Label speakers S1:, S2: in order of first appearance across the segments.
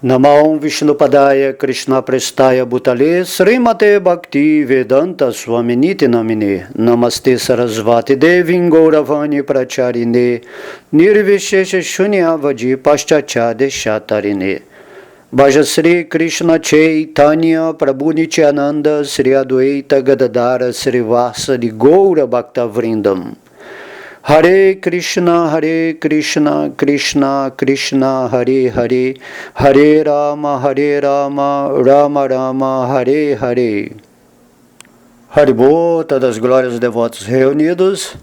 S1: Namo Vishnupadaya Krishna Prestaya Bhutale Srimate Bhakti Vedanta Swaminiti Namine Namaste Sarasvati Devin Gauravani Pracharine Nirvishesha Shunyavadi Paschachade Shatarine Bhajasri Krishna Chaitanya Prabhu Nityananda Sri Adwaita Gadadara Sri Vasari Gaura Bhaktavrindam Hare Krishna, Krishna Krishna, Hare Hare, Hare Rama, Rama Rama, Hare Hare. Haribol, todas as glórias dos devotos reunidos.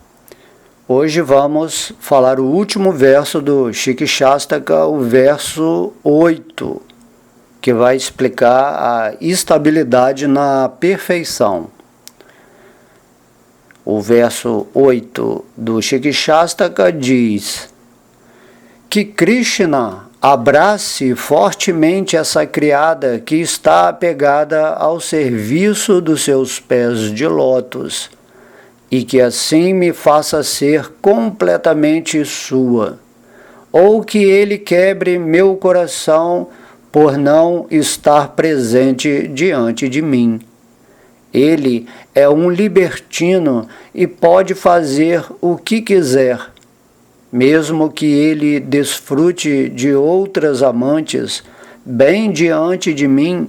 S1: Hoje vamos falar o último verso do Shikshastaka, o verso 8, que vai explicar a estabilidade na perfeição. O verso 8 do Shikshastaka diz que Krishna abrace fortemente essa criada que está apegada ao serviço dos seus pés de lótus e que assim me faça ser completamente sua, ou que ele quebre meu coração por não estar presente diante de mim. Ele é um libertino e pode fazer o que quiser, mesmo que ele desfrute de outras amantes bem diante de mim,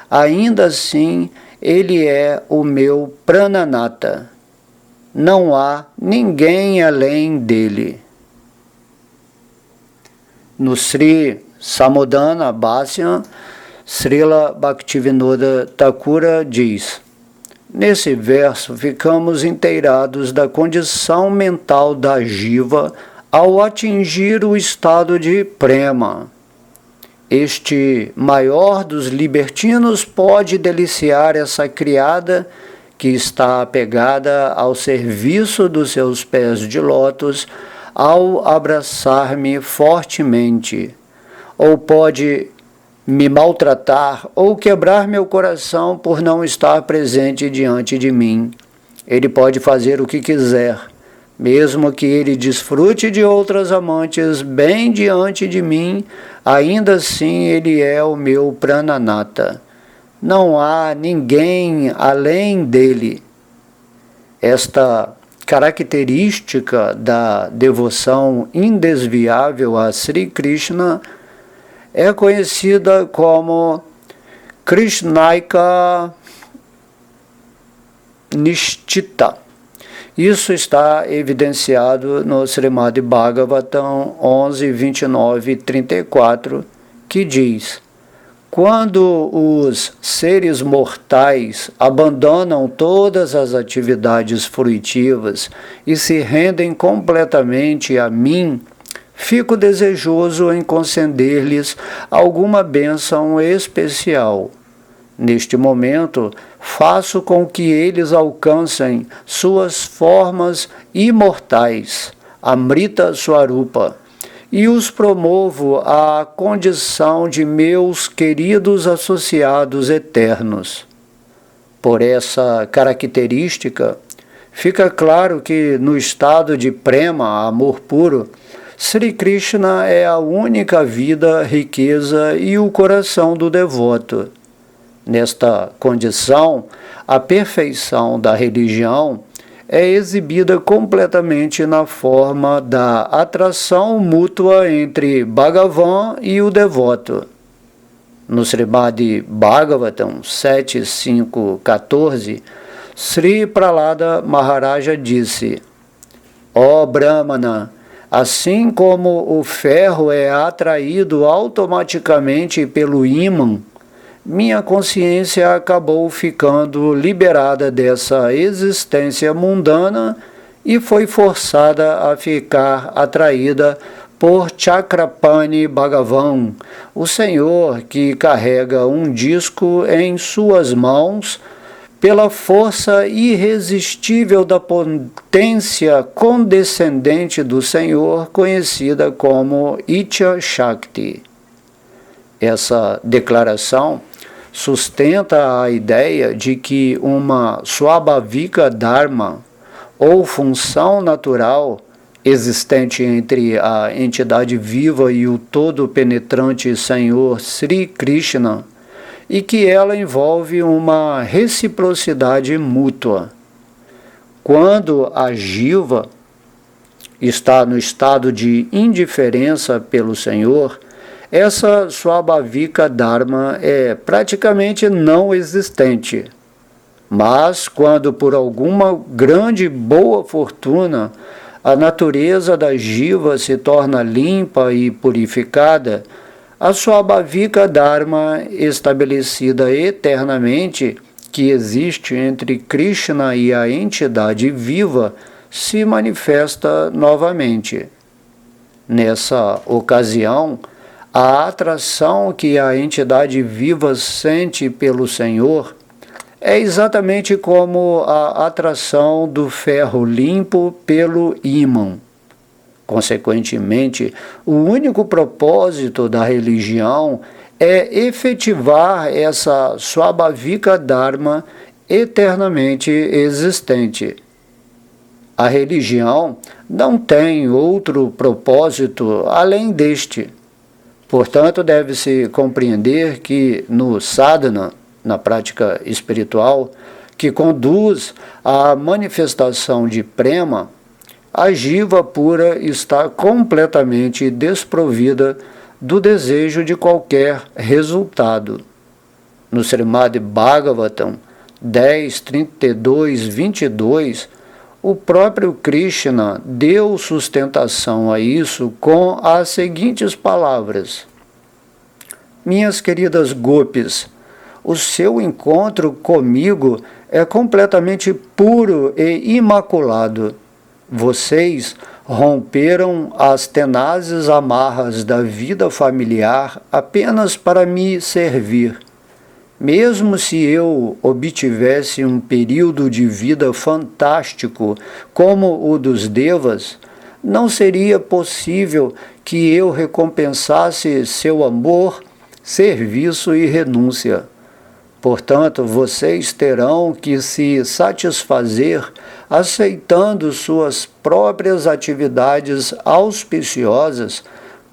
S1: ainda assim ele é o meu prananata. Não há ninguém além dele. No Sri Samodana Bhasyan, Srila Bhaktivinoda Thakura diz: nesse verso, ficamos inteirados da condição mental da jiva ao atingir o estado de prema. Este maior dos libertinos pode deliciar essa criada que está apegada ao serviço dos seus pés de lótus ao abraçar-me fortemente, ou pode me maltratar ou quebrar meu coração por não estar presente diante de mim. Ele pode fazer o que quiser, mesmo que ele desfrute de outras amantes bem diante de mim, ainda assim ele é o meu prananata. Não há ninguém além dele. Esta característica da devoção indesviável a Sri Krishna é conhecida como Krishnaika Nishtita. Isso está evidenciado no Srimad Bhagavatam 11, 29 e 34, que diz: quando os seres mortais abandonam todas as atividades fruitivas e se rendem completamente a mim, fico desejoso em conceder-lhes alguma bênção especial. Neste momento, faço com que eles alcancem suas formas imortais, Amrita Swarupa, e os promovo à condição de meus queridos associados eternos. Por essa característica, fica claro que no estado de prema, amor puro, Sri Krishna é a única vida, riqueza e o coração do devoto. Nesta condição, a perfeição da religião é exibida completamente na forma da atração mútua entre Bhagavan e o devoto. No Srimad Bhagavatam 7, 5, 14, Sri Prahlada Maharaja disse: ó Brahmana, assim como o ferro é atraído automaticamente pelo ímã, minha consciência acabou ficando liberada dessa existência mundana e foi forçada a ficar atraída por Chakrapani Bhagavan, o Senhor que carrega um disco em suas mãos, pela força irresistível da potência condescendente do Senhor, conhecida como Icha Shakti. Essa declaração sustenta a ideia de que uma Swabhavika Dharma, ou função natural, existente entre a entidade viva e o todo-penetrante Senhor Sri Krishna, e que ela envolve uma reciprocidade mútua. Quando a Jiva está no estado de indiferença pelo Senhor, essa Swabhavika Dharma é praticamente não existente. Mas, quando por alguma grande boa fortuna a natureza da Jiva se torna limpa e purificada, a Swabhavika Dharma, estabelecida eternamente, que existe entre Krishna e a entidade viva, se manifesta novamente. Nessa ocasião, a atração que a entidade viva sente pelo Senhor é exatamente como a atração do ferro limpo pelo ímã. Consequentemente, o único propósito da religião é efetivar essa Swabhavika Dharma eternamente existente. A religião não tem outro propósito além deste. Portanto, deve-se compreender que no sadhana, na prática espiritual, que conduz à manifestação de prema, a Jiva pura está completamente desprovida do desejo de qualquer resultado. No Srimad Bhagavatam 10.32.22, o próprio Krishna deu sustentação a isso com as seguintes palavras: Minhas queridas gopis, o seu encontro comigo é completamente puro e imaculado. Vocês romperam as tenazes amarras da vida familiar apenas para me servir. Mesmo se eu obtivesse um período de vida fantástico como o dos Devas, não seria possível que eu recompensasse seu amor, serviço e renúncia. Portanto, vocês terão que se satisfazer aceitando suas próprias atividades auspiciosas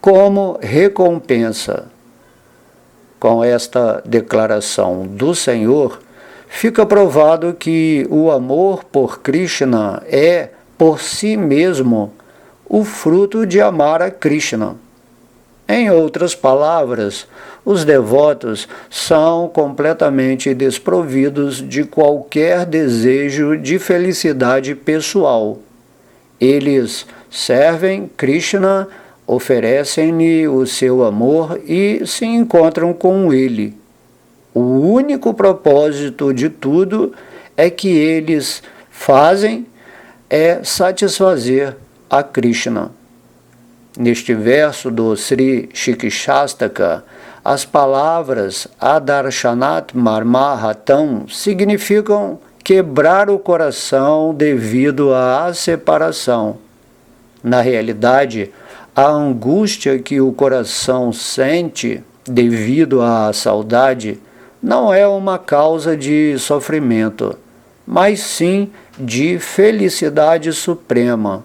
S1: como recompensa. Com esta declaração do Senhor, fica provado que o amor por Krishna é, por si mesmo, o fruto de amar a Krishna. Em outras palavras, os devotos são completamente desprovidos de qualquer desejo de felicidade pessoal. Eles servem Krishna, oferecem-lhe o seu amor e se encontram com ele. O único propósito de tudo é que eles fazem é satisfazer a Krishna. Neste verso do Sri Shikshastaka, as palavras Adarshanat Marmahatam significam quebrar o coração devido à separação. Na realidade, a angústia que o coração sente devido à saudade não é uma causa de sofrimento, mas sim de felicidade suprema.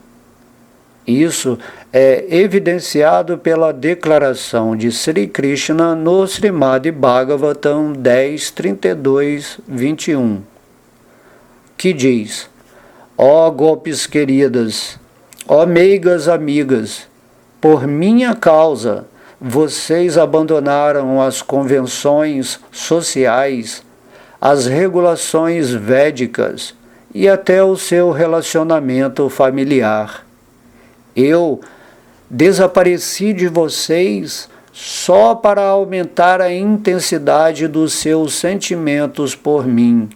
S1: Isso é evidenciado pela declaração de Sri Krishna no Srimad Bhagavatam 10.32.21, que diz: Ó gopis queridas, ó meigas amigas, por minha causa, vocês abandonaram as convenções sociais, as regulações védicas e até o seu relacionamento familiar. Eu desapareci de vocês só para aumentar a intensidade dos seus sentimentos por mim,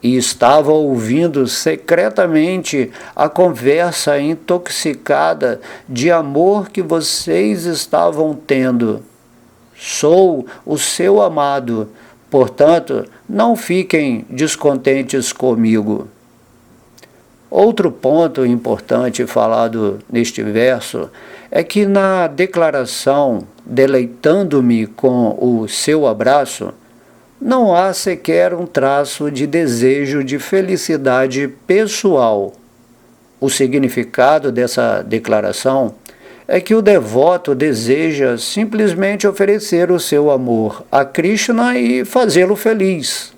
S1: e estava ouvindo secretamente a conversa intoxicada de amor que vocês estavam tendo. Sou o seu amado, portanto, não fiquem descontentes comigo. Outro ponto importante falado neste verso é que na declaração deleitando-me com o seu abraço, não há sequer um traço de desejo de felicidade pessoal. O significado dessa declaração é que o devoto deseja simplesmente oferecer o seu amor a Krishna e fazê-lo feliz.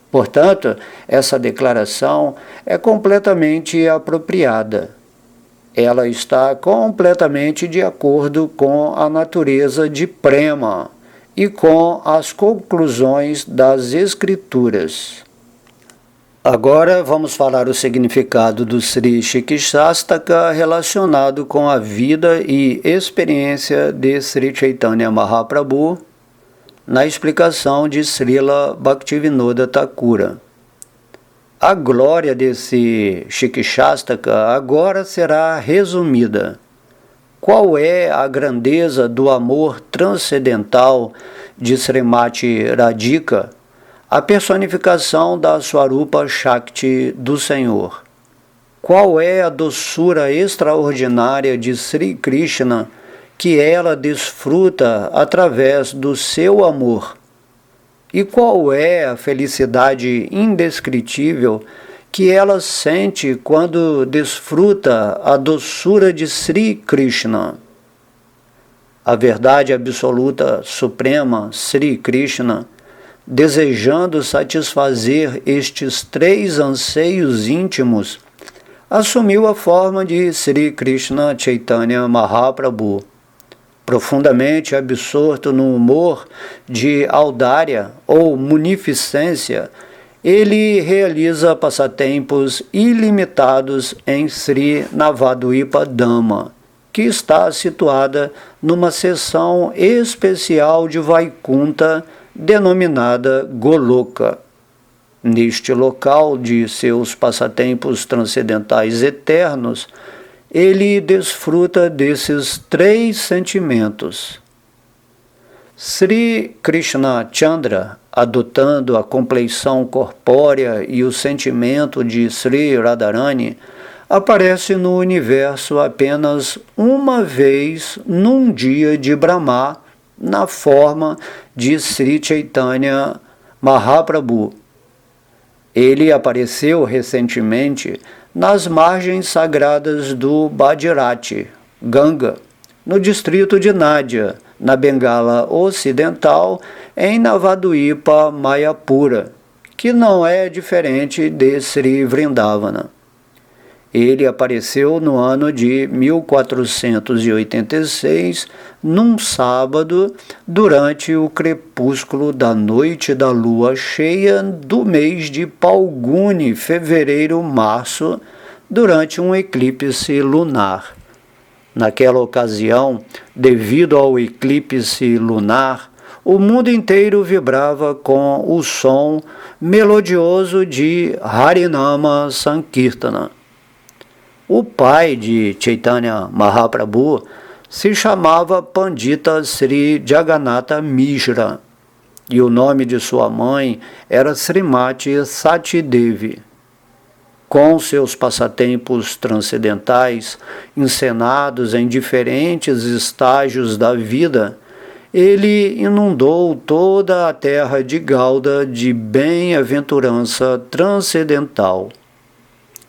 S1: Portanto, essa declaração é completamente apropriada. Ela está completamente de acordo com a natureza de Prema e com as conclusões das Escrituras. Agora vamos falar o significado do Sri Shikshastaka relacionado com a vida e experiência de Sri Chaitanya Mahaprabhu na explicação de Srila Bhaktivinoda Thakura. A glória desse Shikshastaka agora será resumida. Qual é a grandeza do amor transcendental de Srimati Radhika, a personificação da Swarupa Shakti do Senhor? Qual é a doçura extraordinária de Sri Krishna que ela desfruta através do seu amor? E qual é a felicidade indescritível que ela sente quando desfruta a doçura de Sri Krishna? A verdade absoluta suprema, Sri Krishna, desejando satisfazer estes três anseios íntimos, assumiu a forma de Sri Krishna Chaitanya Mahaprabhu. Profundamente absorto no humor de audária ou munificência, ele realiza passatempos ilimitados em Sri Navadvipa Dhama, que está situada numa seção especial de Vaikunta denominada Goloka. Neste local de seus passatempos transcendentais eternos, ele desfruta desses três sentimentos. Sri Krishna Chandra, adotando a compleição corpórea e o sentimento de Sri Radharani, aparece no universo apenas uma vez num dia de Brahma, na forma de Sri Chaitanya Mahaprabhu. Ele apareceu recentemente nas margens sagradas do Bhagirati, Ganga, no distrito de Nadia, na Bengala Ocidental, em Navadvipa Mayapura, que não é diferente de Sri Vrindavana. Ele apareceu no ano de 1486, num sábado, durante o crepúsculo da noite da lua cheia do mês de Palguni, fevereiro-março, durante um eclipse lunar. Naquela ocasião, devido ao eclipse lunar, o mundo inteiro vibrava com o som melodioso de Harinama Sankirtana. O pai de Chaitanya Mahaprabhu se chamava Pandita Sri Jagannatha Mishra e o nome de sua mãe era Srimati Sati Devi. Com seus passatempos transcendentais, encenados em diferentes estágios da vida, ele inundou toda a terra de Gauda de bem-aventurança transcendental.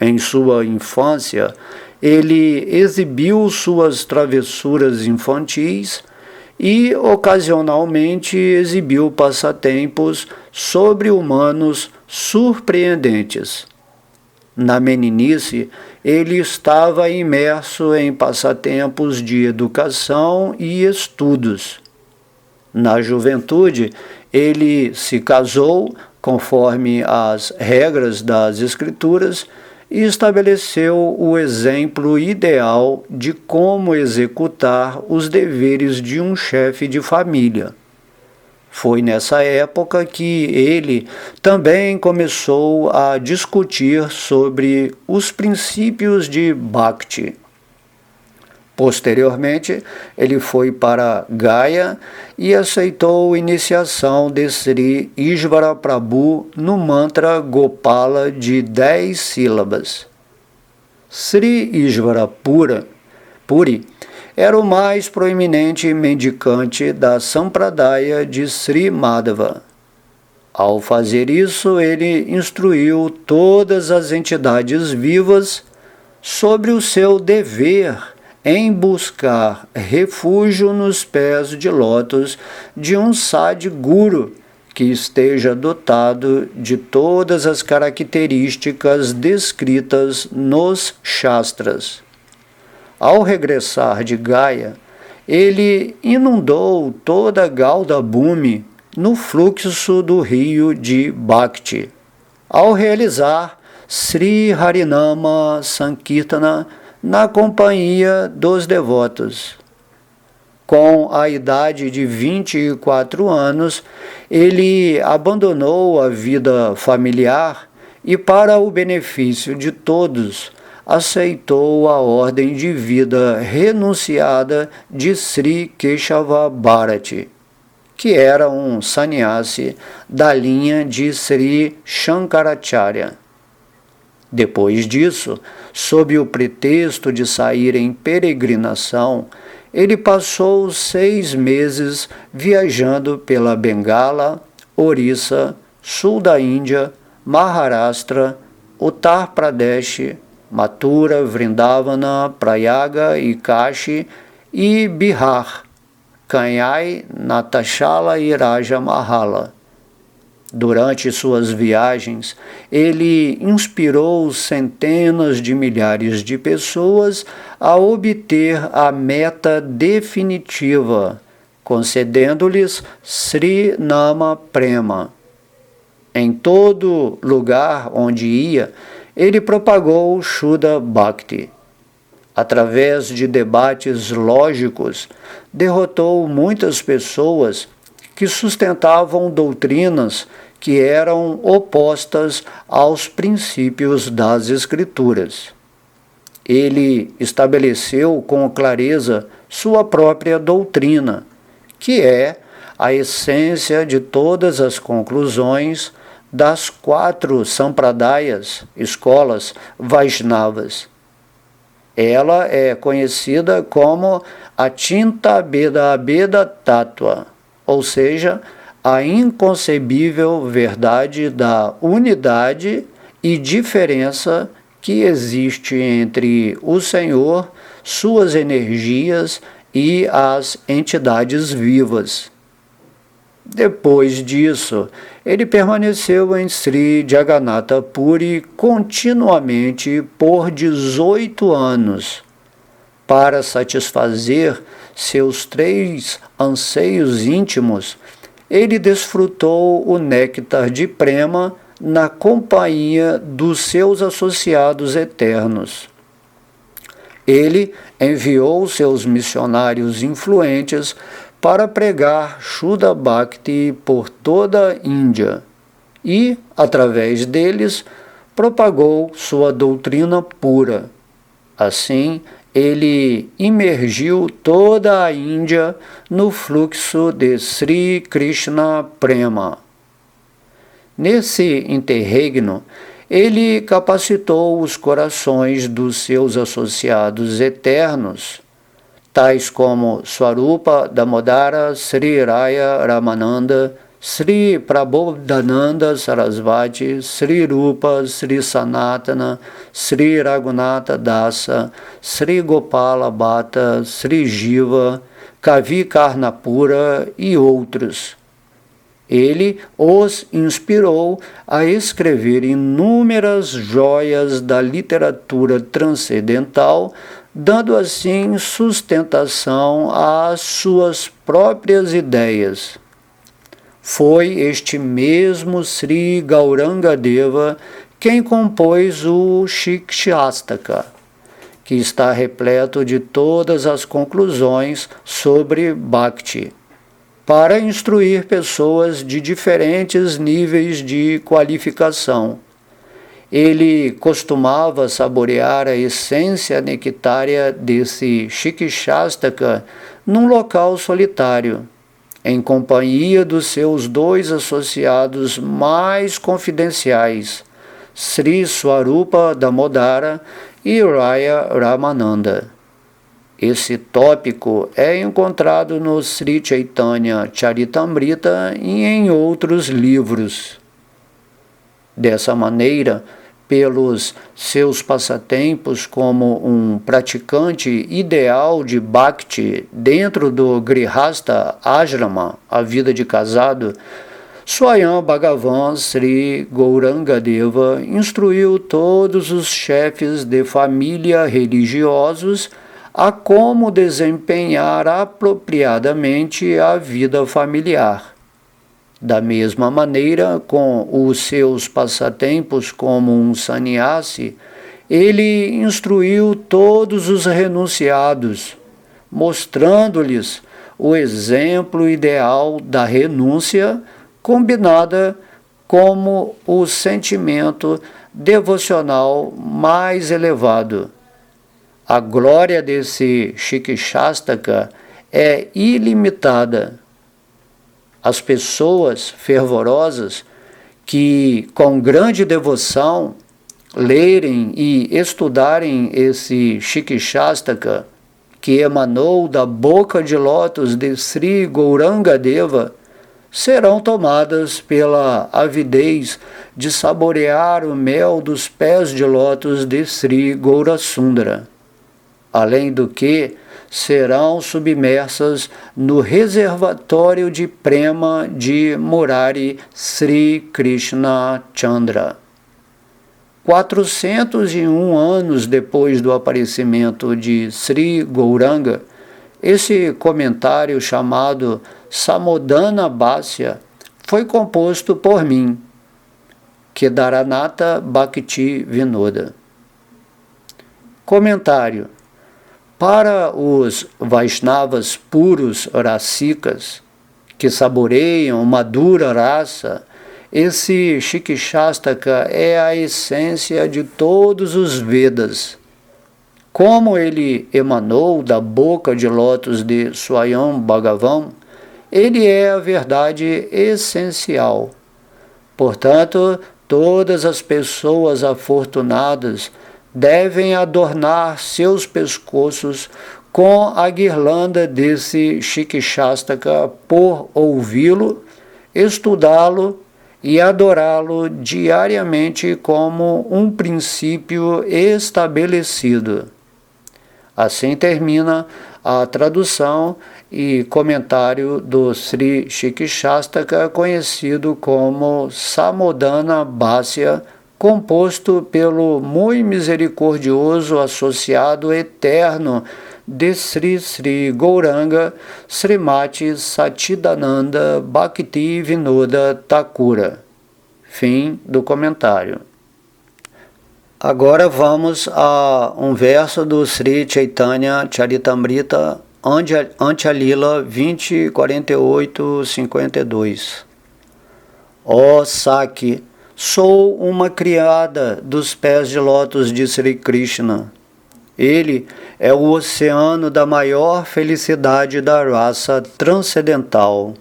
S1: Em sua infância, ele exibiu suas travessuras infantis e, ocasionalmente, exibiu passatempos sobre-humanos surpreendentes. Na meninice, ele estava imerso em passatempos de educação e estudos. Na juventude, ele se casou, conforme as regras das Escrituras, e estabeleceu o exemplo ideal de como executar os deveres de um chefe de família. Foi nessa época que ele também começou a discutir sobre os princípios de Bhakti. Posteriormente, ele foi para Gaya e aceitou a iniciação de Sri Ishvara Prabhu no mantra Gopala de 10 sílabas. Sri Ishvara Puri era o mais proeminente mendicante da Sampradaya de Sri Madhava. Ao fazer isso, ele instruiu todas as entidades vivas sobre o seu dever em buscar refúgio nos pés de lótus de um Sadguru que esteja dotado de todas as características descritas nos Shastras. Ao regressar de Gaya, ele inundou toda Gauda Bhumi no fluxo do rio de Bhakti. Ao realizar Sri Harinama Sankirtana na companhia dos devotos. Com a idade de 24 anos, ele abandonou a vida familiar e, para o benefício de todos, aceitou a ordem de vida renunciada de Sri Keshava Bharati, que era um sannyasi da linha de Sri Shankaracharya. Depois disso, sob o pretexto de sair em peregrinação, ele passou 6 meses viajando pela Bengala, Orissa, sul da Índia, Maharashtra, Uttar Pradesh, Mathura, Vrindavana, Prayaga e Kashi e Bihar, Kanyai, Natashala e Rajamahala. Durante suas viagens, ele inspirou centenas de milhares de pessoas a obter a meta definitiva, concedendo-lhes Sri Nama Prema. Em todo lugar onde ia, ele propagou Shuddha Bhakti. Através de debates lógicos, derrotou muitas pessoas que sustentavam doutrinas que eram opostas aos princípios das Escrituras. Ele estabeleceu com clareza sua própria doutrina, que é a essência de todas as conclusões das 4 Sampradayas, escolas Vaishnavas. Ela é conhecida como a Chinta Bheda Abheda Tattva, ou seja, a inconcebível verdade da unidade e diferença que existe entre o Senhor, suas energias e as entidades vivas. Depois disso, ele permaneceu em Sri Jagannatha Puri continuamente por 18 anos, para satisfazer seus 3 anseios íntimos. Ele desfrutou o néctar de Prema na companhia dos seus associados eternos. Ele enviou seus missionários influentes para pregar Shuddha Bhakti por toda a Índia e, através deles, propagou sua doutrina pura. Assim, ele imergiu toda a Índia no fluxo de Sri Krishna Prema. Nesse interregno, ele capacitou os corações dos seus associados eternos, tais como Swarupa Damodara, Sri Raya Ramananda, Sri Prabodhananda Sarasvati, Sri Rupa, Sri Sanatana, Sri Raghunatha Dasa, Sri Gopala Bhatta, Sri Jiva, Kavi Karnapura e outros. Ele os inspirou a escrever inúmeras joias da literatura transcendental, dando assim sustentação às suas próprias ideias. Foi este mesmo Sri Gauranga Deva quem compôs o Shikshastaka, que está repleto de todas as conclusões sobre Bhakti, para instruir pessoas de diferentes níveis de qualificação. Ele costumava saborear a essência nectária desse Shikshastaka num local solitário, em companhia dos seus 2 associados mais confidenciais, Sri Swarupa Damodara e Raya Ramananda. Esse tópico é encontrado no Sri Chaitanya Charitamrita e em outros livros. Dessa maneira, pelos seus passatempos como um praticante ideal de Bhakti dentro do Grihastha Ashrama, a vida de casado, Swayam Bhagavan Sri Gauranga Deva instruiu todos os chefes de família religiosos a como desempenhar apropriadamente a vida familiar. Da mesma maneira, com os seus passatempos como um sannyasi, ele instruiu todos os renunciados, mostrando-lhes o exemplo ideal da renúncia combinada como o sentimento devocional mais elevado. A glória desse Shikshastaka é ilimitada. As pessoas fervorosas que, com grande devoção, lerem e estudarem esse Shikshastaka, que emanou da boca de lótus de Sri Gauranga Deva, serão tomadas pela avidez de saborear o mel dos pés de lótus de Sri Gaurasundara. Além do que, serão submersas no reservatório de Prema de Murari Sri Krishna Chandra. 401 anos depois do aparecimento de Sri Gauranga, esse comentário chamado Samodana Bhasya foi composto por mim, Kedaranatha Bhakti Vinoda. Comentário. Para os Vaishnavas puros rasikas, que saboreiam madura raça, esse Shikshastaka é a essência de todos os Vedas. Como ele emanou da boca de lótus de Swayam Bhagavan, ele é a verdade essencial. Portanto, todas as pessoas afortunadas devem adornar seus pescoços com a guirlanda desse Shikshastaka por ouvi-lo, estudá-lo e adorá-lo diariamente como um princípio estabelecido. Assim termina a tradução e comentário do Sri Shikshastaka, conhecido como Samodana Bhasya, composto pelo muito misericordioso associado eterno de Sri Sri Gauranga, Srimati Satchidananda Bhakti Vinoda Thakura. Fim do comentário. Agora vamos a um verso do Sri Chaitanya Charitamrita, Antya Lila 20, 48, 52. Ó Saki, sou uma criada dos pés de lótus de Sri Krishna. Ele é o oceano da maior felicidade da raça transcendental.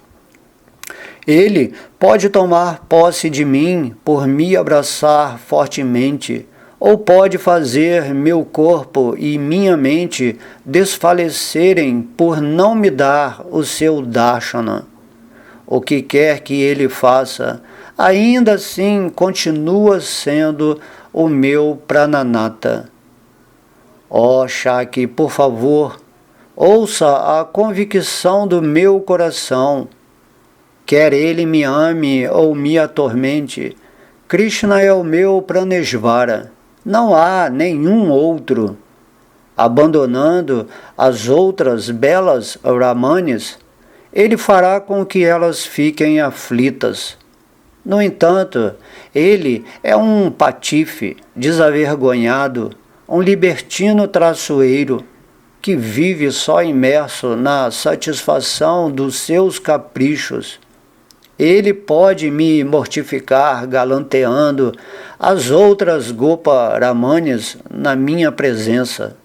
S1: Ele pode tomar posse de mim por me abraçar fortemente, ou pode fazer meu corpo e minha mente desfalecerem por não me dar o seu darshana. O que quer que ele faça, ainda assim continua sendo o meu prananata. Ó Shaki, por favor, ouça a convicção do meu coração. Quer ele me ame ou me atormente, Krishna é o meu Praneshvara. Não há nenhum outro. Abandonando as outras belas Ramanis, ele fará com que elas fiquem aflitas. No entanto, ele é um patife desavergonhado, um libertino traiçoeiro, que vive só imerso na satisfação dos seus caprichos. Ele pode me mortificar galanteando as outras Gopa Ramanis na minha presença.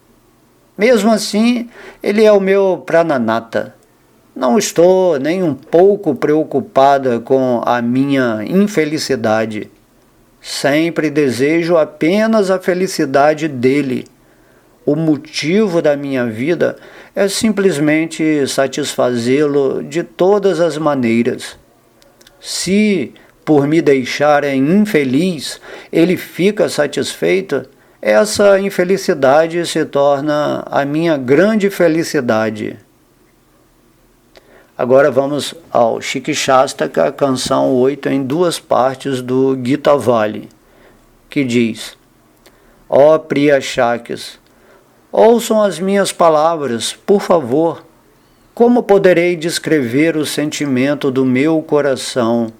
S1: Mesmo assim, ele é o meu prananata. Não estou nem um pouco preocupada com a minha infelicidade. Sempre desejo apenas a felicidade dele. O motivo da minha vida é simplesmente satisfazê-lo de todas as maneiras. Se, por me deixarem infeliz, ele fica satisfeito, essa infelicidade se torna a minha grande felicidade. Agora vamos ao Shikshastaka, canção 8, em 2 partes do Gita Vali, que diz: Ó Priya Shakis, ouçam as minhas palavras, por favor. Como poderei descrever o sentimento do meu coração?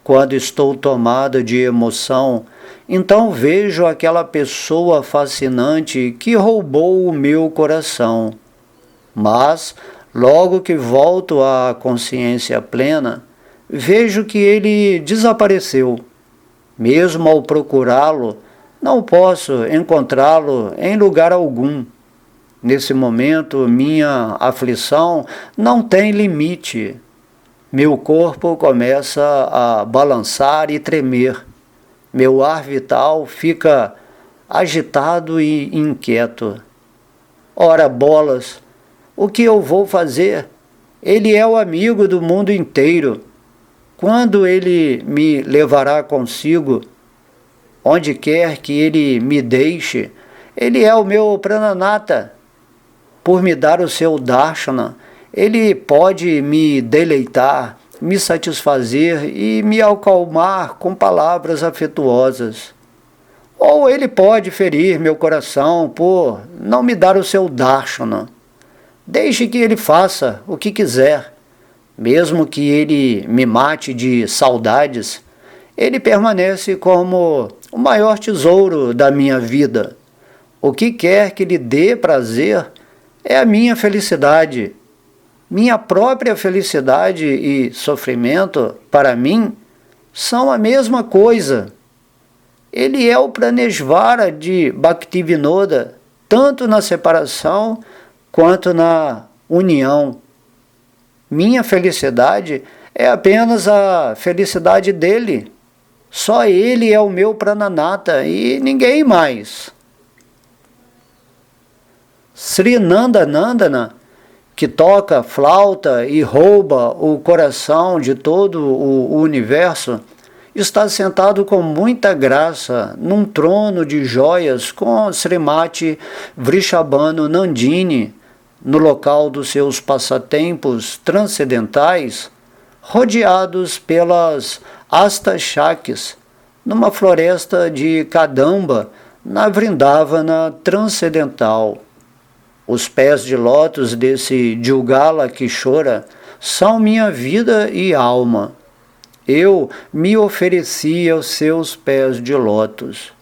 S1: Quando estou tomada de emoção, então vejo aquela pessoa fascinante que roubou o meu coração. Mas, logo que volto à consciência plena, vejo que ele desapareceu. Mesmo ao procurá-lo, não posso encontrá-lo em lugar algum. Nesse momento, minha aflição não tem limite. Meu corpo começa a balançar e tremer. Meu ar vital fica agitado e inquieto. Ora bolas, o que eu vou fazer? Ele é o amigo do mundo inteiro. Quando ele me levará consigo? Onde quer que ele me deixe, ele é o meu prananata. Por me dar o seu darshana, ele pode me deleitar, me satisfazer e me acalmar com palavras afetuosas. Ou ele pode ferir meu coração por não me dar o seu darshana. Deixe que ele faça o que quiser. Mesmo que ele me mate de saudades, ele permanece como o maior tesouro da minha vida. O que quer que lhe dê prazer é a minha felicidade. Minha própria felicidade e sofrimento, para mim, são a mesma coisa. Ele é o Praneshvara de Bhaktivinoda, tanto na separação quanto na união. Minha felicidade é apenas a felicidade dele. Só ele é o meu prananata e ninguém mais. Sri Nandanandana, que toca flauta e rouba o coração de todo o universo, está sentado com muita graça num trono de joias com Srimati Vrishabhanu Nandini, no local dos seus passatempos transcendentais, rodeados pelas Astashakis, numa floresta de Kadamba, na Vrindavana transcendental. Os pés de lótus desse Jugala Kishora são minha vida e alma. Eu me ofereci aos seus pés de lótus.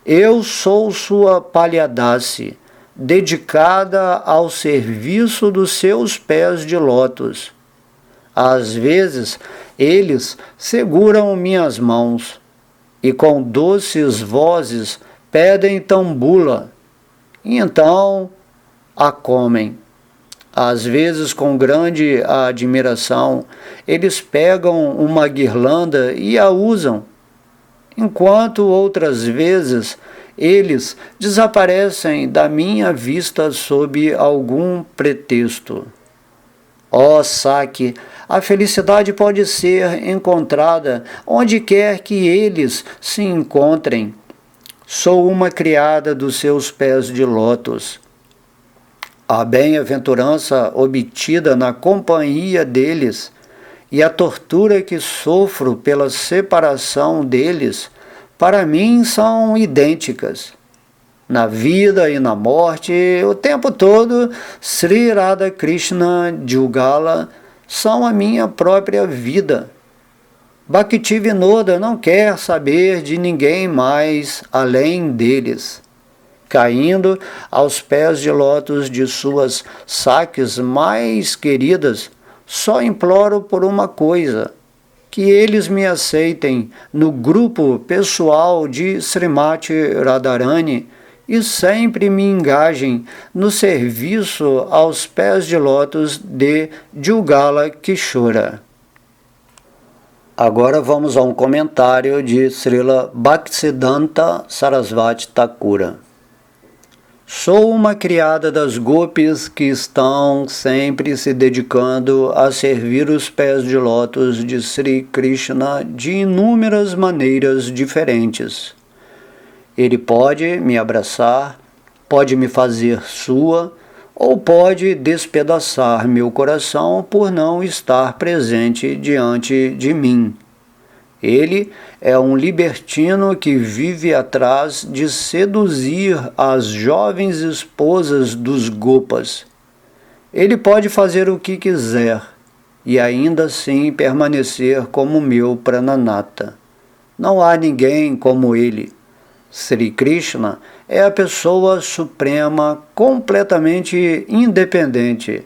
S1: Eu sou sua Palyadasi, dedicada ao serviço dos seus pés de lótus. Às vezes, eles seguram minhas mãos e com doces vozes pedem tambula. E então a comem. Às vezes, com grande admiração, eles pegam uma guirlanda e a usam, enquanto outras vezes eles desaparecem da minha vista sob algum pretexto. Ó Saki, a felicidade pode ser encontrada onde quer que eles se encontrem. Sou uma criada dos seus pés de lótus. A bem-aventurança obtida na companhia deles e a tortura que sofro pela separação deles, para mim são idênticas. Na vida e na morte, o tempo todo, Sri Radha Krishna Jugala são a minha própria vida. Bhaktivinoda não quer saber de ninguém mais além deles. Caindo aos pés de lótus de suas sakis mais queridas, só imploro por uma coisa: que eles me aceitem no grupo pessoal de Srimati Radharani e sempre me engajem no serviço aos pés de lótus de Jugala Kishora. Agora vamos a um comentário de Srila Bhaktisiddhanta Sarasvati Thakura. Sou uma criada das gopis que estão sempre se dedicando a servir os pés de lótus de Sri Krishna de inúmeras maneiras diferentes. Ele pode me abraçar, pode me fazer sua, ou pode despedaçar meu coração por não estar presente diante de mim. Ele é um libertino que vive atrás de seduzir as jovens esposas dos gopas. Ele pode fazer o que quiser e ainda assim permanecer como meu prananata. Não há ninguém como ele. Sri Krishna é a pessoa suprema, completamente independente.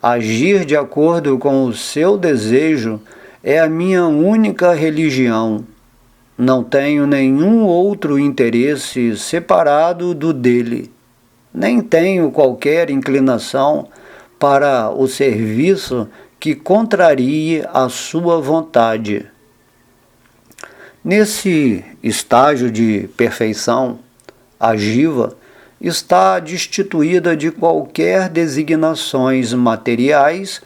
S1: Agir de acordo com o seu desejo é a minha única religião. Não tenho nenhum outro interesse separado do dele. Nem tenho qualquer inclinação para o serviço que contrarie a sua vontade. Nesse estágio de perfeição, a jiva está destituída de qualquer designações materiais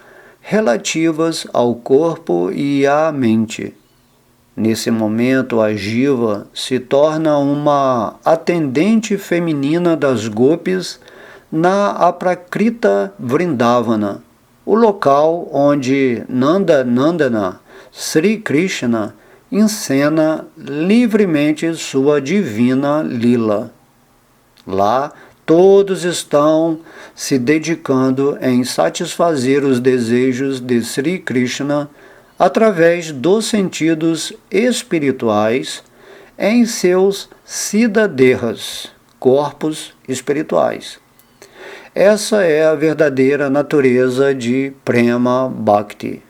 S1: relativas ao corpo e à mente. Nesse momento, a jiva se torna uma atendente feminina das gopis na Aprakrita Vrindavana, o local onde Nandana Sri Krishna encena livremente sua divina lila. Lá, todos estão se dedicando em satisfazer os desejos de Sri Krishna através dos sentidos espirituais em seus siddha-dehas, corpos espirituais. Essa é a verdadeira natureza de Prema Bhakti.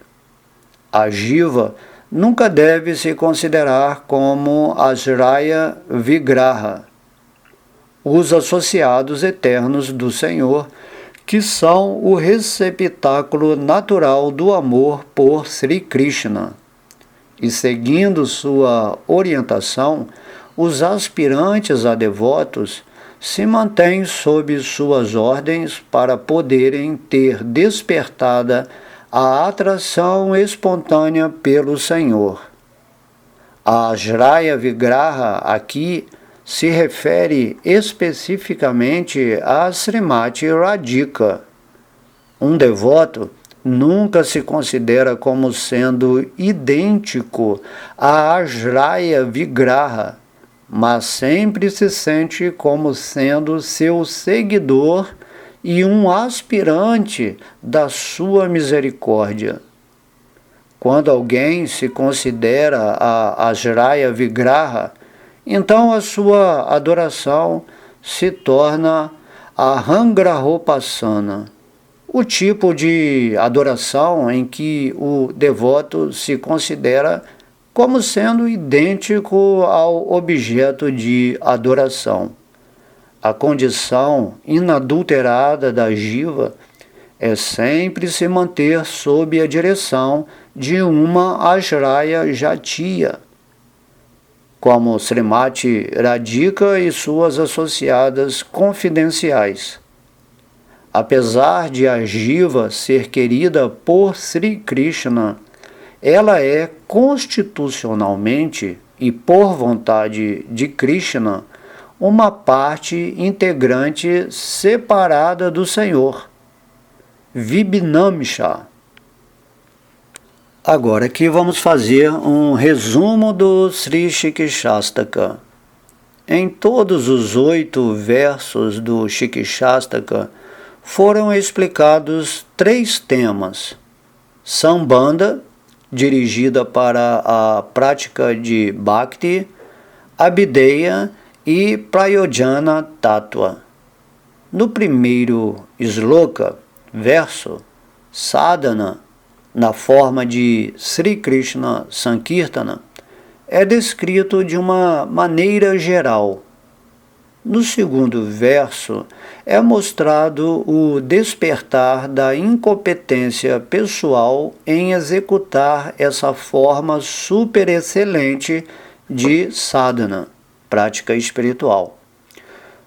S1: A jiva nunca deve se considerar como Ashraya Vigraha, os associados eternos do Senhor, que são o receptáculo natural do amor por Sri Krishna. E seguindo sua orientação, os aspirantes a devotos se mantêm sob suas ordens para poderem ter despertada a atração espontânea pelo Senhor. A Ashraya Vigraha aqui se refere especificamente a Srimati Radhika. Um devoto nunca se considera como sendo idêntico a Ashraya Vigraha, mas sempre se sente como sendo seu seguidor e um aspirante da sua misericórdia. Quando alguém se considera a Ashraya Vigraha, então a sua adoração se torna a Rangrahopasana, o tipo de adoração em que o devoto se considera como sendo idêntico ao objeto de adoração. A condição inadulterada da jiva é sempre se manter sob a direção de uma Ashraya Jatiya, como Srimati Radhika e suas associadas confidenciais. Apesar de a jiva ser querida por Sri Krishna, ela é constitucionalmente e por vontade de Krishna uma parte integrante separada do Senhor. Vibhinamsha. Agora aqui vamos fazer um resumo do Sri Shikshastaka. Em todos os 8 versos do Shikshastaka foram explicados 3 temas: Sambandha, dirigida para a prática de Bhakti, Abhideya e Prayojana Tattva. No primeiro sloka, verso, Sadhana, na forma de Sri Krishna Sankirtana, é descrito de uma maneira geral. No segundo verso, é mostrado o despertar da incompetência pessoal em executar essa forma superexcelente de sadhana, prática espiritual.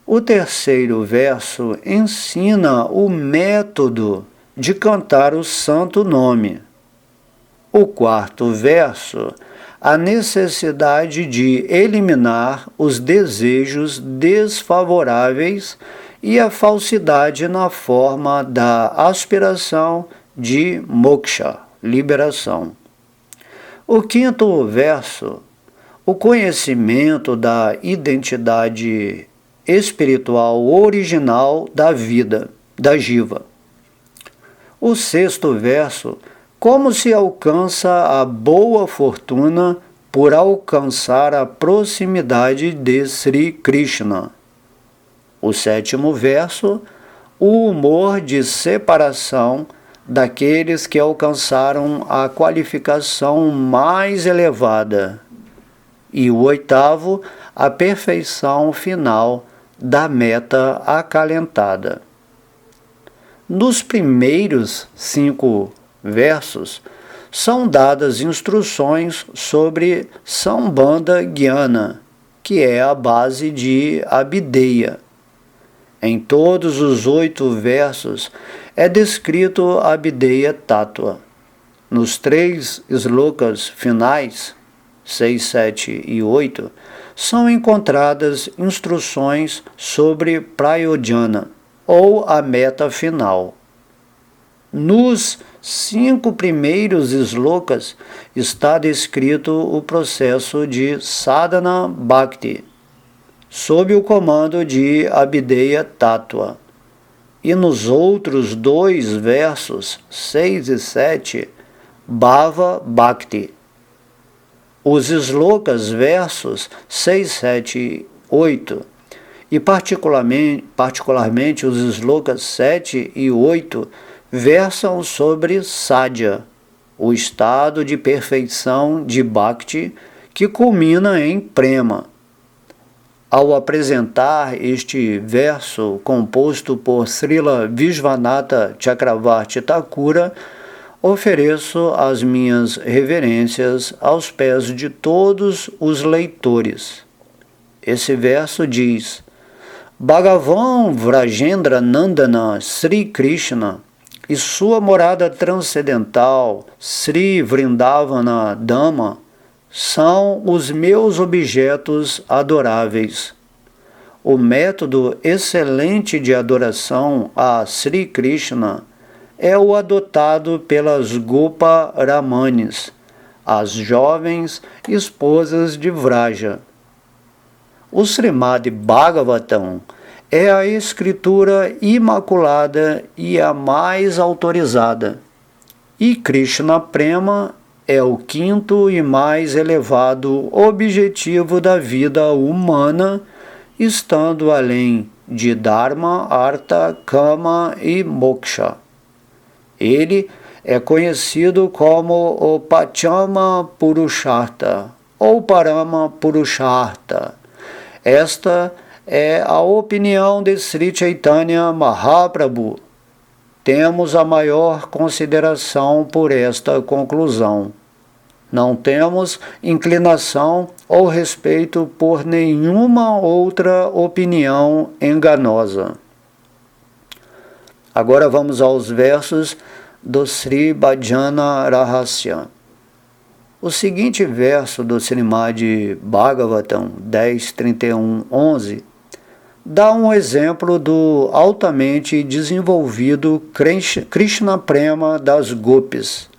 S1: O terceiro verso ensina o método de cantar o santo nome. O quarto verso, a necessidade de eliminar os desejos desfavoráveis e a falsidade na forma da aspiração de moksha, liberação. O quinto verso, o conhecimento da identidade espiritual original da vida, da jiva. O sexto verso, como se alcança a boa fortuna por alcançar a proximidade de Sri Krishna. O sétimo verso, o humor de separação daqueles que alcançaram a qualificação mais elevada. E o oitavo, a perfeição final da meta acalentada. Nos primeiros 5 versos, são dadas instruções sobre Sambandha Gyana, que é a base de Abhideya. Em todos os 8 versos é descrito Abhideya Tattva. Nos 3 slokas finais, 6, 7 e 8, são encontradas instruções sobre Prayojana, ou a meta final. Nos 5 primeiros slokas está descrito o processo de Sadhana Bhakti, sob o comando de Abhideya Tattva. E nos outros 2 versos, 6 e 7, Bhava Bhakti. Os slokas versos 6, 7 e 8, e particularmente os slokas 7 e 8, versam sobre Sadhya, o estado de perfeição de Bhakti que culmina em Prema. Ao apresentar este verso composto por Srila Vishwanatha Chakravarti Thakura, ofereço as minhas reverências aos pés de todos os leitores. Esse verso diz: Bhagavan Vrajendra Nandana Sri Krishna e sua morada transcendental, Sri Vrindavana Dhamma, são os meus objetos adoráveis. O método excelente de adoração a Sri Krishna é o adotado pelas Gopa Ramanis, as jovens esposas de Vraja. O Srimad Bhagavatam é a escritura imaculada e a mais autorizada, e Krishna Prema é o quinto e mais elevado objetivo da vida humana, estando além de Dharma, Artha, Kama e Moksha. Ele é conhecido como o Pachama Purushartha ou Parama Purushartha. Esta é a opinião de Sri Chaitanya Mahaprabhu. Temos a maior consideração por esta conclusão. Não temos inclinação ou respeito por nenhuma outra opinião enganosa. Agora vamos aos versos do Sri Bhajana Rahasya. O seguinte verso do Srimad Bhagavatam 10.31.11 dá um exemplo do altamente desenvolvido Krishna Prema das Gopis.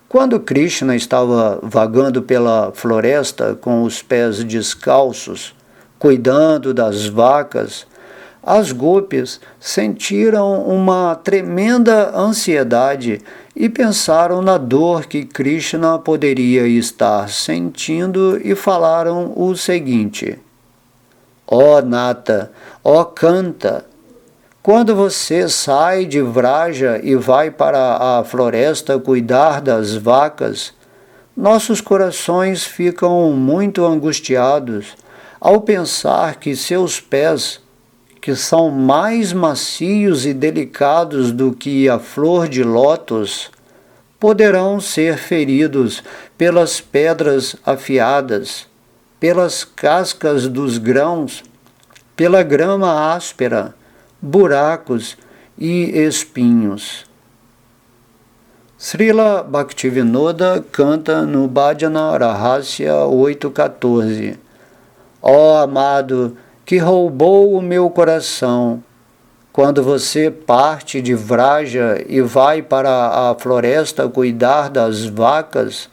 S1: Quando Krishna estava vagando pela floresta com os pés descalços, cuidando das vacas, as Gopis sentiram uma tremenda ansiedade e pensaram na dor que Krishna poderia estar sentindo e falaram o seguinte: Ó Nata, ó Kanta, quando você sai de Vraja e vai para a floresta cuidar das vacas, nossos corações ficam muito angustiados ao pensar que seus pés, que são mais macios e delicados do que a flor de lótus, poderão ser feridos pelas pedras afiadas, pelas cascas dos grãos pela grama áspera, buracos e espinhos. Srila Bhaktivinoda canta no Bhajana Rahasya 8.14: Ó amado, que roubou o meu coração, quando você parte de Vraja e vai para a floresta cuidar das vacas,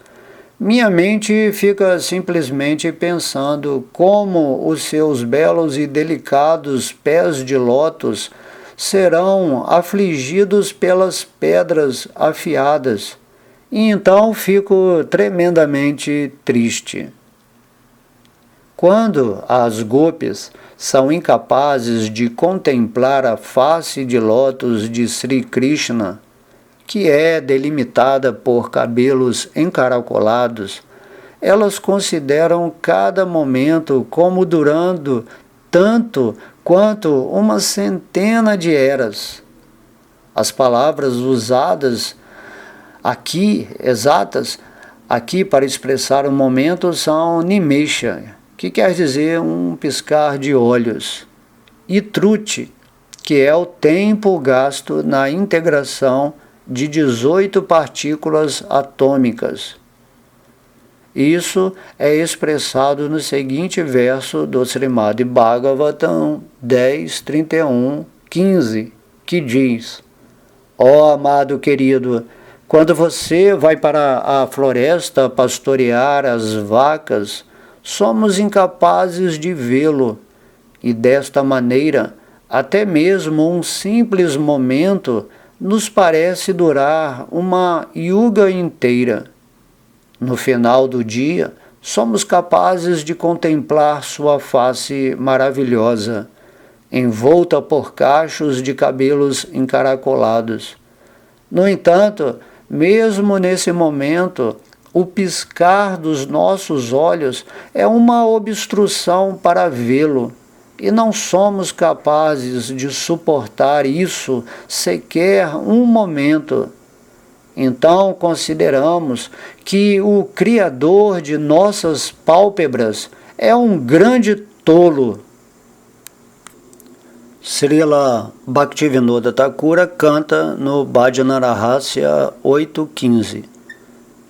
S1: minha mente fica simplesmente pensando como os seus belos e delicados pés de lótus serão afligidos pelas pedras afiadas, e então fico tremendamente triste. Quando as gopis são incapazes de contemplar a face de lótus de Sri Krishna, que é delimitada por cabelos encaracolados, elas consideram cada momento como durando tanto quanto uma centena de eras. As palavras usadas aqui, exatas, aqui para expressar o momento, são nimesha, que quer dizer um piscar de olhos, e truti, que é o tempo gasto na integração de 18 partículas atômicas. Isso é expressado no seguinte verso do Srimad Bhagavatam 10.31.15, que diz: Ó amado querido, quando você vai para a floresta pastorear as vacas, somos incapazes de vê-lo, e desta maneira, até mesmo um simples momento nos parece durar uma yuga inteira. No final do dia, somos capazes de contemplar sua face maravilhosa, envolta por cachos de cabelos encaracolados. No entanto, mesmo nesse momento, o piscar dos nossos olhos é uma obstrução para vê-lo, e não somos capazes de suportar isso sequer um momento. Então consideramos que o Criador de nossas pálpebras é um grande tolo. Srila Bhaktivinoda Thakura canta no Bhajana Rahasya 8.15: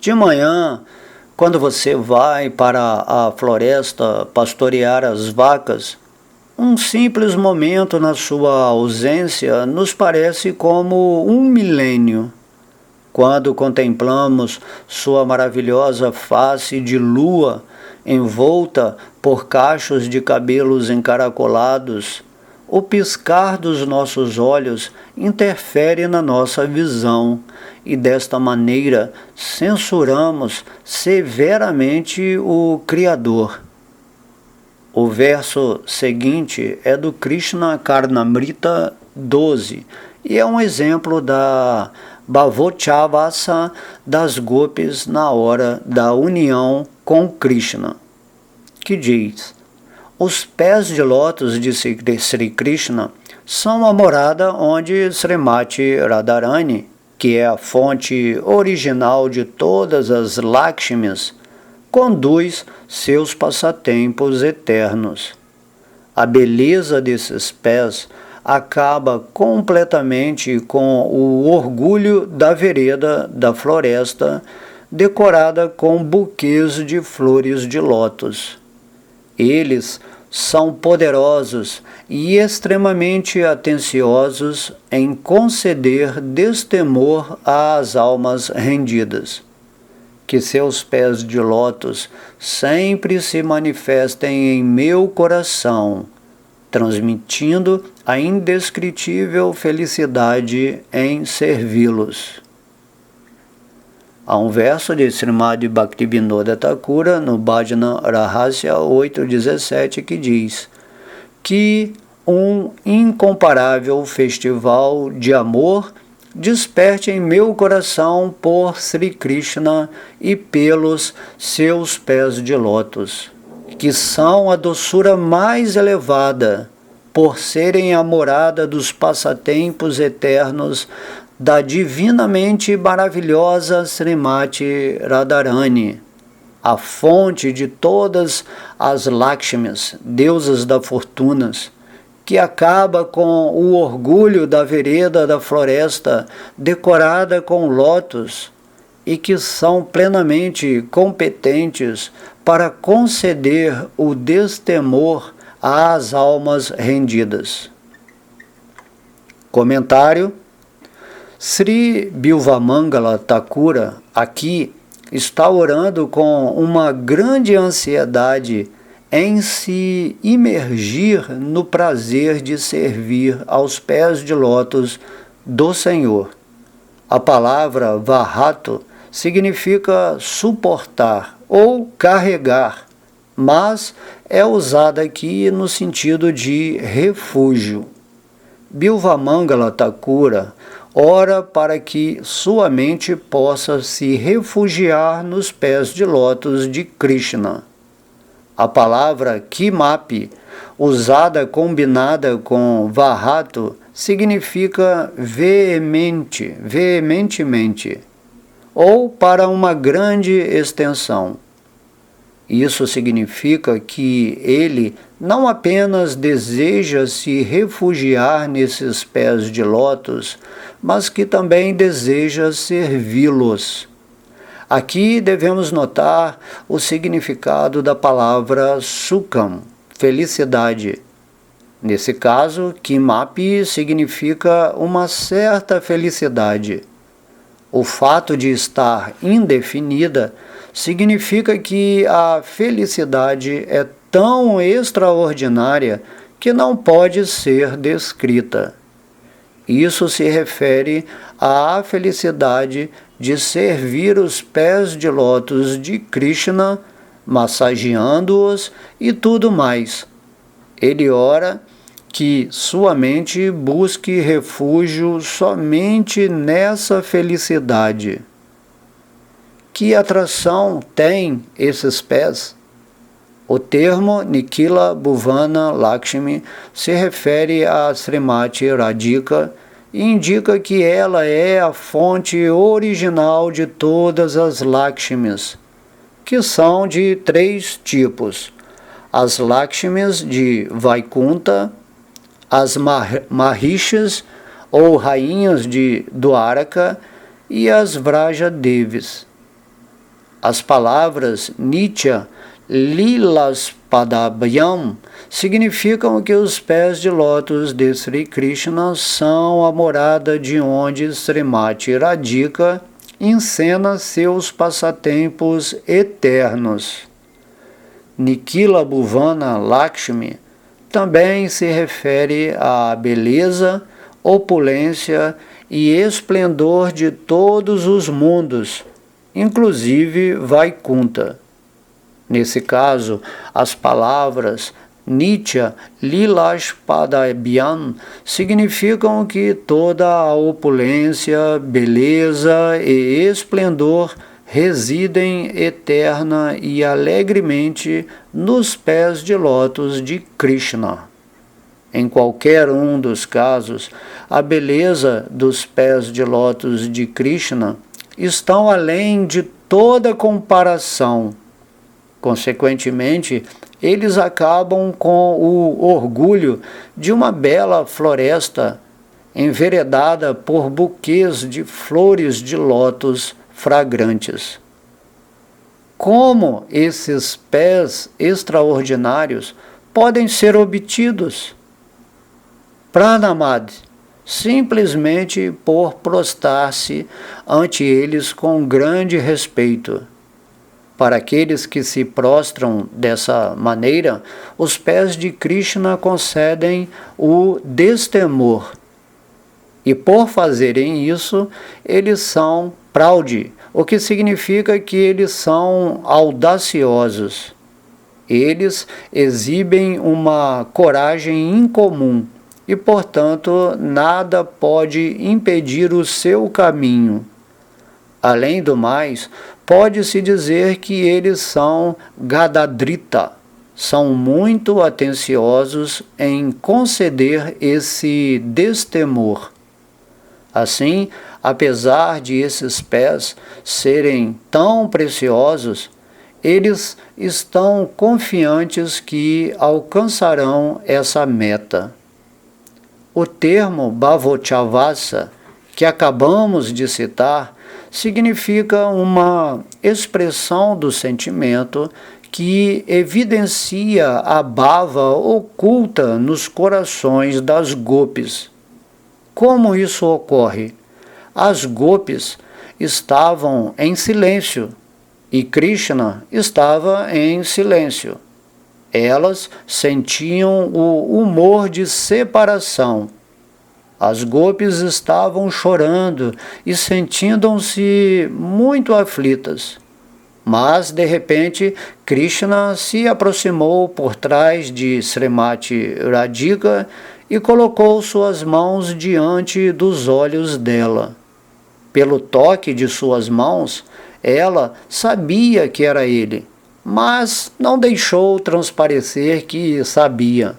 S1: De manhã, quando você vai para a floresta pastorear as vacas, um simples momento na sua ausência nos parece como um milênio. Quando contemplamos sua maravilhosa face de lua, envolta por cachos de cabelos encaracolados, o piscar dos nossos olhos interfere na nossa visão, e desta maneira censuramos severamente o Criador. O verso seguinte é do Krishna Karnamrita 12, e é um exemplo da Bhavochavasa das gopis na hora da união com Krishna, que diz: Os pés de lótus de Sri Krishna são a morada onde Srimati Radharani, que é a fonte original de todas as Lakshmis, conduz seus passatempos eternos. A beleza desses pés acaba completamente com o orgulho da vereda da floresta, decorada com buquês de flores de lótus. Eles são poderosos e extremamente atenciosos em conceder destemor às almas rendidas. Que seus pés de lótus sempre se manifestem em meu coração, transmitindo a indescritível felicidade em servi-los. Há um verso de Srimad Bhaktivinoda Thakura no Bhajana Rahasya 8.17 que diz que um incomparável festival de amor desperte em meu coração por Sri Krishna e pelos seus pés de lótus, que são a doçura mais elevada, por serem a morada dos passatempos eternos da divinamente maravilhosa Srimati Radharani, a fonte de todas as Lakshmis, deusas da fortunas, que acaba com o orgulho da vereda da floresta decorada com lótus e que são plenamente competentes para conceder o destemor às almas rendidas. Comentário: Sri Bilvamangala Thakura aqui está orando com uma grande ansiedade em se imergir no prazer de servir aos pés de lótus do Senhor. A palavra Varahat significa suportar ou carregar, mas é usada aqui no sentido de refúgio. Bilvamangala Thakura ora para que sua mente possa se refugiar nos pés de lótus de Krishna. A palavra Kimapi, usada combinada com Varahat, significa veementemente, ou para uma grande extensão. Isso significa que ele não apenas deseja se refugiar nesses pés de lótus, mas que também deseja servi-los. Aqui devemos notar o significado da palavra Sukham, felicidade. Nesse caso, Kimapi significa uma certa felicidade. O fato de estar indefinida significa que a felicidade é tão extraordinária que não pode ser descrita. Isso se refere à felicidade de servir os pés de lótus de Krishna, massageando-os e tudo mais. Ele ora que sua mente busque refúgio somente nessa felicidade. Que atração têm esses pés? O termo Nikhila Bhuvana Lakshmi se refere a Srimati Radhika e indica que ela é a fonte original de todas as Lakshmis, que são de 3 tipos: as Lakshmis de Vaikunta, as Mahishas ou rainhas de Dwaraka e as Vraja Devis. As palavras Nitya Lilaspadabhyam significam que os pés de lótus de Sri Krishna são a morada de onde Srimati Radhika encena seus passatempos eternos. Nikhila Bhuvana Lakshmi também se refere à beleza, opulência e esplendor de todos os mundos, inclusive Vaikunta. Nesse caso, as palavras Nitya Lilaspadabhyam significam que toda a opulência, beleza e esplendor residem eterna e alegremente nos pés de lótus de Krishna. Em qualquer um dos casos, a beleza dos pés de lótus de Krishna estão além de toda comparação. Consequentemente, eles acabam com o orgulho de uma bela floresta enveredada por buquês de flores de lótus fragrantes. Como esses pés extraordinários podem ser obtidos? Pranamad, simplesmente por prostrar-se ante eles com grande respeito. Para aqueles que se prostram dessa maneira, os pés de Krishna concedem o destemor. E por fazerem isso, eles são proud, o que significa que eles são audaciosos. Eles exibem uma coragem incomum e, portanto, nada pode impedir o seu caminho. Além do mais, pode-se dizer que eles são Gadadrita, são muito atenciosos em conceder esse destemor. Assim, apesar de esses pés serem tão preciosos, eles estão confiantes que alcançarão essa meta. O termo Bhavochavasa, que acabamos de citar, significa uma expressão do sentimento que evidencia a bhava oculta nos corações das gopis. Como isso ocorre? As gopis estavam em silêncio e Krishna estava em silêncio. Elas sentiam o humor de separação. As gopis estavam chorando e sentindo-se muito aflitas. Mas, de repente, Krishna se aproximou por trás de Srimati Radhika e colocou suas mãos diante dos olhos dela. Pelo toque de suas mãos, ela sabia que era ele, mas não deixou transparecer que sabia.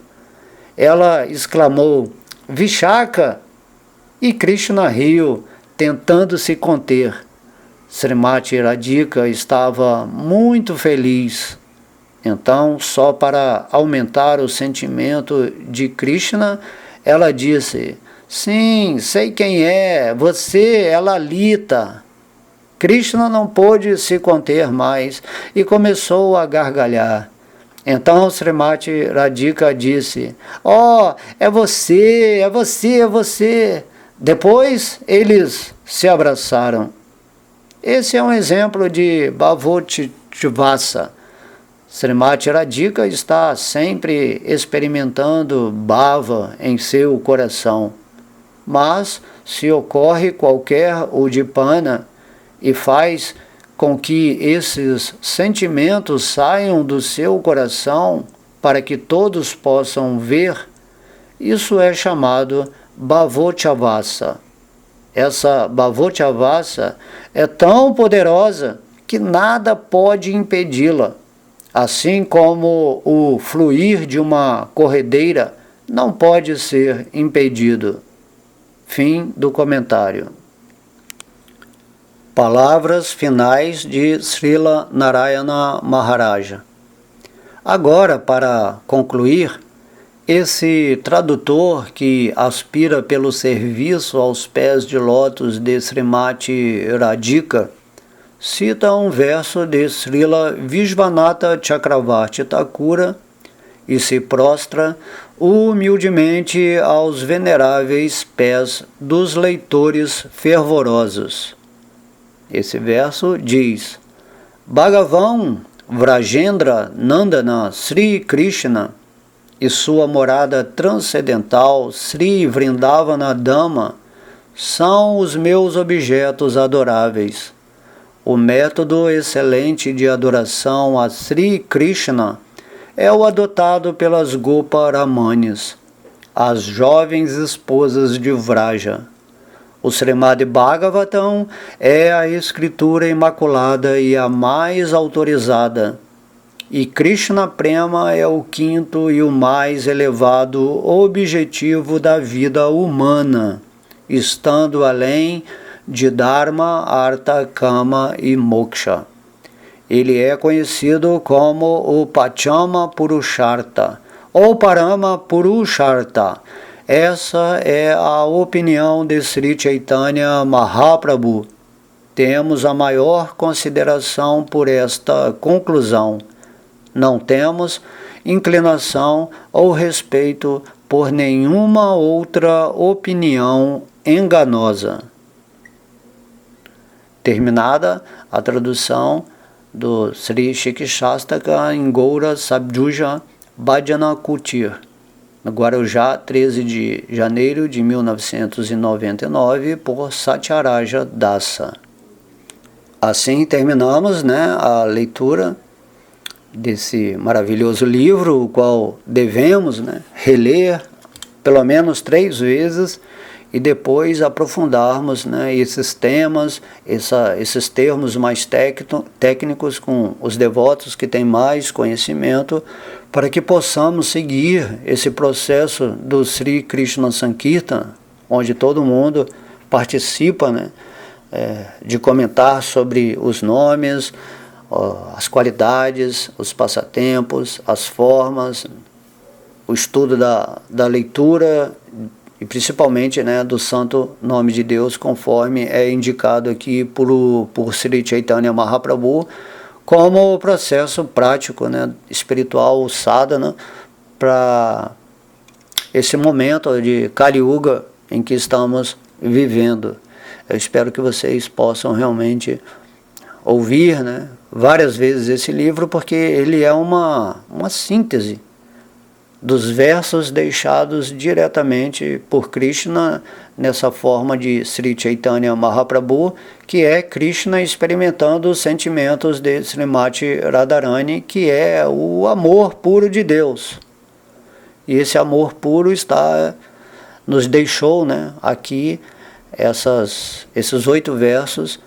S1: Ela exclamou: Vishaka! E Krishna riu, tentando se conter. Srimati Radhika estava muito feliz. Então, só para aumentar o sentimento de Krishna, ela disse: Sim, sei quem é, você é Lalita. Krishna não pôde se conter mais e começou a gargalhar. Então Srimati Radhika disse: Oh, é você, é você, é você. Depois eles se abraçaram. Esse é um exemplo de Bhavochavasa. Srimati Radhika está sempre experimentando bhava em seu coração. Mas, se ocorre qualquer udipana e faz com que esses sentimentos saiam do seu coração para que todos possam ver, isso é chamado Bhavochavasa. Essa Bhavochavasa é tão poderosa que nada pode impedi-la, assim como o fluir de uma corredeira não pode ser impedido. Fim do comentário. Palavras finais de Srila Narayana Maharaja. Agora, para concluir, esse tradutor que aspira pelo serviço aos pés de lótus de Srimati Radhika cita um verso de Srila Vishvanatha Chakravarti Thakura e se prostra humildemente aos veneráveis pés dos leitores fervorosos. Esse verso diz: Bhagavan Vrajendra Nandana Sri Krishna e sua morada transcendental Sri Vrindavana Dama são os meus objetos adoráveis. O método excelente de adoração a Sri Krishna é o adotado pelas Gopa Ramanis, as jovens esposas de Vraja. O Srimad Bhagavatam é a escritura imaculada e a mais autorizada, e Krishna Prema é o quinto e o mais elevado objetivo da vida humana, estando além de Dharma, Artha, Kama e Moksha. Ele é conhecido como o Pachama Purushartha, ou Parama Purushartha. Essa é a opinião de Sri Chaitanya Mahaprabhu. Temos a maior consideração por esta conclusão. Não temos inclinação ou respeito por nenhuma outra opinião enganosa. Terminada a tradução do Sri Shikshastaka em Goura Sabjuja Bhajana Kutir, no Guarujá, 13 de janeiro de 1999, por Satyaraja Dasa. Assim terminamos, a leitura desse maravilhoso livro, o qual devemos reler pelo menos 3 vezes e depois aprofundarmos esses temas, esses termos mais técnicos com os devotos que têm mais conhecimento, para que possamos seguir esse processo do Sri Krishna Sankirtan, onde todo mundo participa de comentar sobre os nomes, as qualidades, os passatempos, as formas, o estudo da leitura e principalmente, né, do santo nome de Deus, conforme é indicado aqui por Sri Chaitanya Mahaprabhu, como processo prático, né, espiritual, sadhana, para esse momento de Kali Yuga em que estamos vivendo. Eu espero que vocês possam realmente ouvir, né, várias vezes esse livro, porque ele é uma síntese dos versos deixados diretamente por Krishna nessa forma de Sri Chaitanya Mahaprabhu, que é Krishna experimentando os sentimentos de Srimati Radharani, que é o amor puro de Deus. E esse amor puro nos deixou, né, aqui esses 8 versos,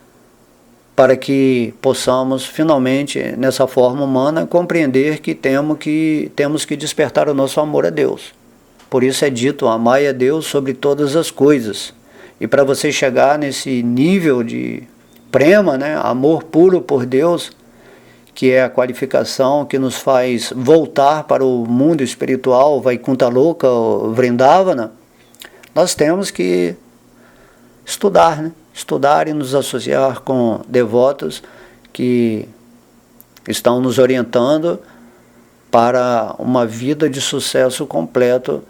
S1: para que possamos finalmente, nessa forma humana, compreender que temos que despertar o nosso amor a Deus. Por isso é dito, amai a Deus sobre todas as coisas. E para você chegar nesse nível de prema, né, amor puro por Deus, que é a qualificação que nos faz voltar para o mundo espiritual, Vaikuntha Loka, Vrindavana, nós temos que estudar, né? Estudar e nos associar com devotos que estão nos orientando para uma vida de sucesso completo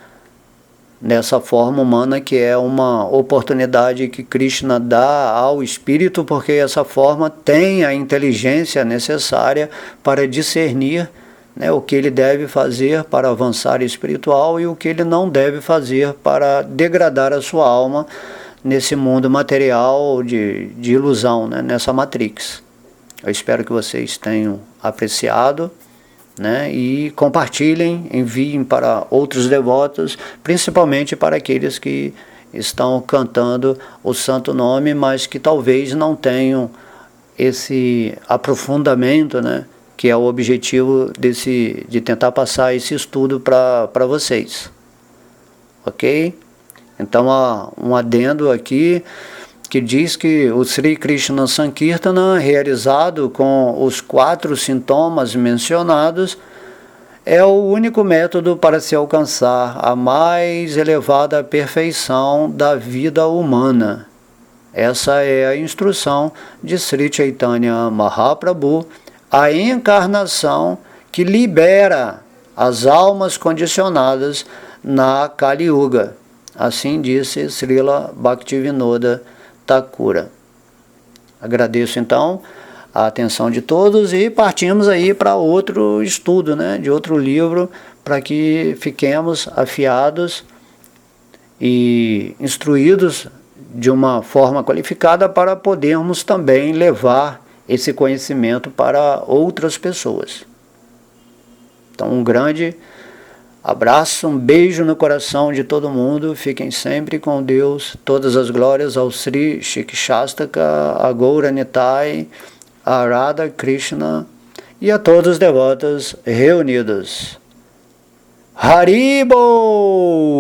S1: nessa forma humana, que é uma oportunidade que Krishna dá ao espírito, porque essa forma tem a inteligência necessária para discernir, né, o que ele deve fazer para avançar espiritual e o que ele não deve fazer para degradar a sua alma nesse mundo material de ilusão, né, nessa Matrix. Eu espero que vocês tenham apreciado, né, e compartilhem, enviem para outros devotos, principalmente para aqueles que estão cantando o santo nome, mas que talvez não tenham esse aprofundamento, né, que é o objetivo de tentar passar esse estudo para vocês. Ok? Então há um adendo aqui que diz que o Sri Krishna Sankirtana, realizado com os 4 sintomas mencionados, é o único método para se alcançar a mais elevada perfeição da vida humana. Essa é a instrução de Sri Chaitanya Mahaprabhu, a encarnação que libera as almas condicionadas na Kali Yuga. Assim disse Srila Bhaktivinoda Thakura. Agradeço então a atenção de todos e partimos aí para outro estudo, né, de outro livro, para que fiquemos afiados e instruídos de uma forma qualificada para podermos também levar esse conhecimento para outras pessoas. Então, um grande abraço, um beijo no coração de todo mundo, fiquem sempre com Deus, todas as glórias ao Sri Shikshastaka, a Gaura Nitai, a Radha Krishna e a todos os devotos reunidos. Haribol!